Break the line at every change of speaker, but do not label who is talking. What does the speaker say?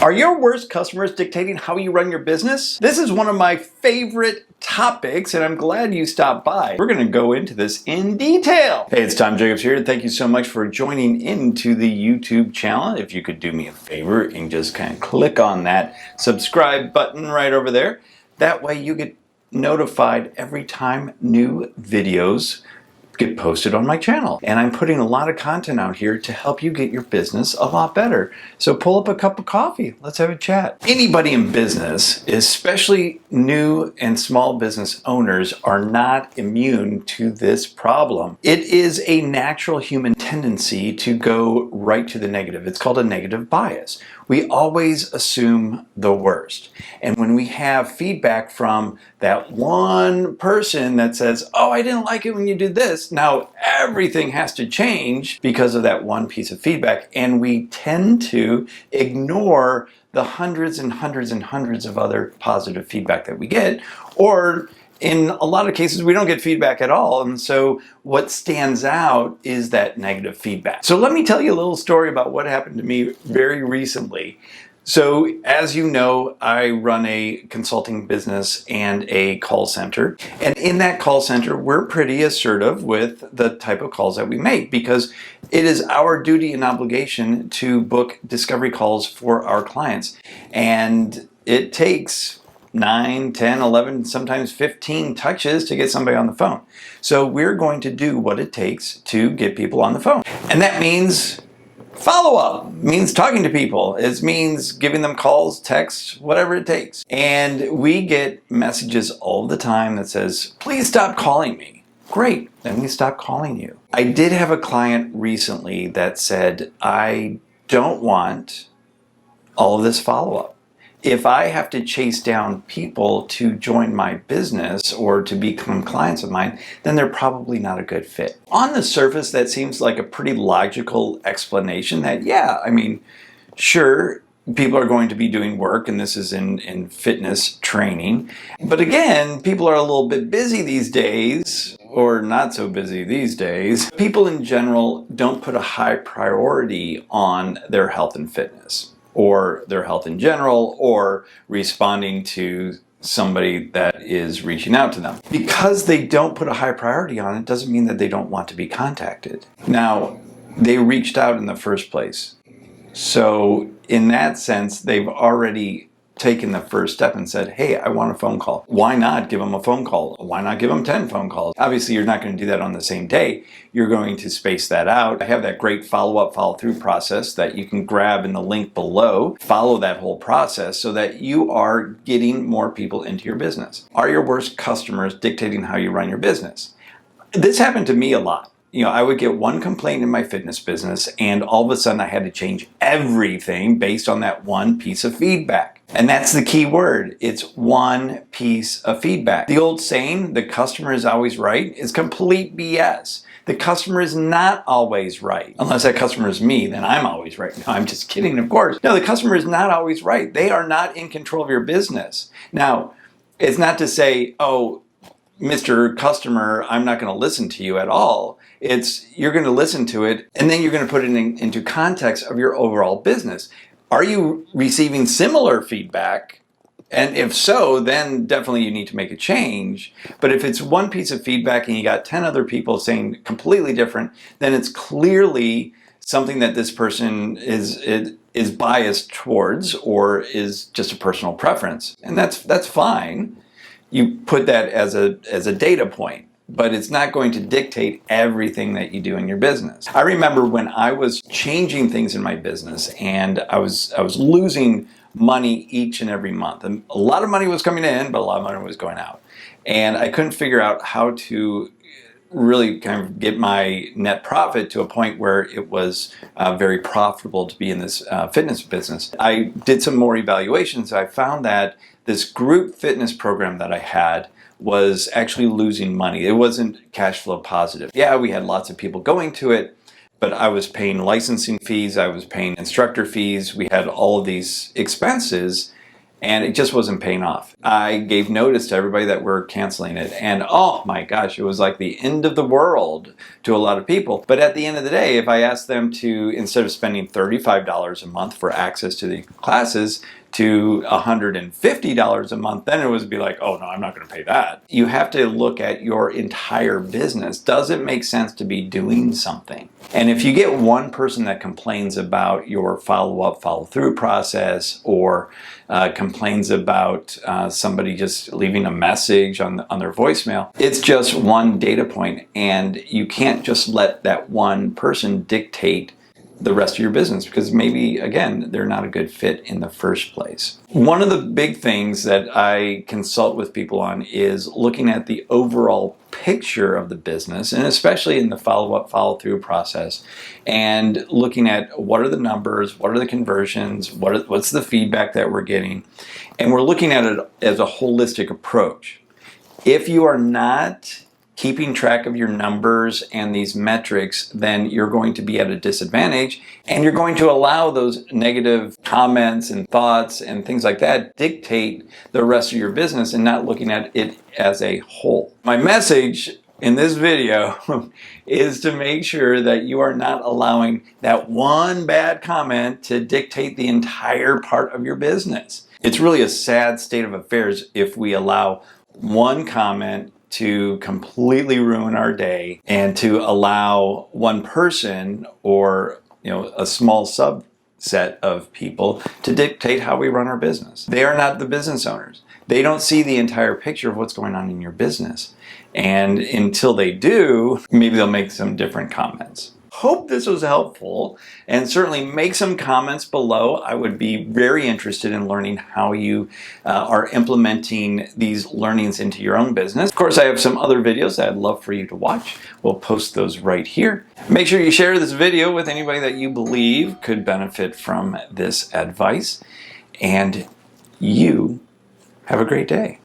Are your worst customers dictating how you run your business? This is one of my favorite topics, and I'm glad you stopped by. We're going to go into this in detail. Hey, it's Tom Jackobs here. Thank you so much for joining into the YouTube channel. If you could do me a favor and just kind of click on that subscribe button right over there. That way you get notified every time new videos get posted on my channel. And I'm putting a lot of content out here to help you get your business a lot better. So pull up a cup of coffee. Let's have a chat. Anybody in business, especially new and small business owners, are not immune to this problem. It is a natural human tendency to go right to the negative. It's called a negative bias. We always assume the worst. And when we have feedback from that one person that says, oh, I didn't like it when you did this, now everything has to change because of that one piece of feedback. And we tend to ignore the hundreds and hundreds and hundreds of other positive feedback that we get, or in a lot of cases, we don't get feedback at all. And so what stands out is that negative feedback. So let me tell you a little story about what happened to me very recently. So as you know, I run a consulting business and a call center. And in that call center, we're pretty assertive with the type of calls that we make because it is our duty and obligation to book discovery calls for our clients. And it takes 9, 10, 11, sometimes 15 touches to get somebody on the phone. So we're going to do what it takes to get people on the phone. And that means follow-up, means talking to people. It means giving them calls, texts, whatever it takes. And we get messages all the time that says, please stop calling me. Great, then we stop calling you. I did have a client recently that said, I don't want all of this follow-up. If I have to chase down people to join my business or to become clients of mine, then they're probably not a good fit. On the surface, that seems like a pretty logical explanation that, yeah, I mean, sure, people are going to be doing work, and this is in fitness training. But again, people are a little bit busy these days, or not so busy these days. People in general don't put a high priority on their health and fitness, or their health in general, or responding to somebody that is reaching out to them. Because they don't put a high priority on it doesn't mean that they don't want to be contacted. Now, they reached out in the first place. So in that sense, they've already taken the first step and said, hey, I want a phone call. Why not give them a phone call? Why not give them 10 phone calls? Obviously, you're not going to do that on the same day. You're going to space that out. I have that great follow-up, follow-through process that you can grab in the link below. Follow that whole process so that you are getting more people into your business. Are your worst customers dictating how you run your business? This happened to me a lot. You know, I would get one complaint in my fitness business, and all of a sudden I had to change everything based on that one piece of feedback. And that's the key word. It's one piece of feedback. The old saying, the customer is always right, is complete BS. The customer is not always right. Unless that customer is me, then I'm always right. No, I'm just kidding, of course. No, the customer is not always right. They are not in control of your business. Now, it's not to say, oh, Mr. Customer, I'm not going to listen to you at all. It's you're going to listen to it, and then you're going to put it into context of your overall business. Are you receiving similar feedback? And if so, then definitely you need to make a change. But if it's one piece of feedback and you got 10 other people saying completely different, then it's clearly something that this person is biased towards, or is just a personal preference. And that's fine. You put that as a data point, but it's not going to dictate everything that you do in your business. I remember when I was changing things in my business and I was losing money each and every month. And a lot of money was coming in, but a lot of money was going out. And I couldn't figure out how to really kind of get my net profit to a point where it was very profitable to be in this fitness business. I did some more evaluations. I found that this group fitness program that I had was actually losing money. It wasn't cash flow positive. Yeah, we had lots of people going to it, but I was paying licensing fees, I was paying instructor fees, we had all of these expenses, and it just wasn't paying off. I gave notice to everybody that we're canceling it, and oh my gosh, it was like the end of the world to a lot of people. But at the end of the day, if I asked them to, instead of spending $35 a month for access to the classes, to $150 a month, then it would be like, oh no, I'm not going to pay that. You have to look at your entire business. Does it make sense to be doing something? And if you get one person that complains about your follow-up, follow-through process, or complains about somebody just leaving a message on their voicemail, it's just one data point, and you can't just let that one person dictate the rest of your business, because maybe, again, they're not a good fit in the first place. One of the big things that I consult with people on is looking at the overall picture of the business, and especially in the follow-up, follow-through process, and looking at what are the numbers, what are the conversions, what's the feedback that we're getting, and we're looking at it as a holistic approach. If you are not keeping track of your numbers and these metrics, then you're going to be at a disadvantage, and you're going to allow those negative comments and thoughts and things like that dictate the rest of your business and not looking at it as a whole. My message in this video is to make sure that you are not allowing that one bad comment to dictate the entire part of your business. It's really a sad state of affairs if we allow one comment to completely ruin our day, and to allow one person or a small subset of people to dictate how we run our business. They are not the business owners. They don't see the entire picture of what's going on in your business. And until they do, maybe they'll make some different comments. Hope this was helpful, and certainly make some comments below. I would be very interested in learning how you are implementing these learnings into your own business. Of course, I have some other videos that I'd love for you to watch. We'll post those right here. Make sure you share this video with anybody that you believe could benefit from this advice, and you have a great day.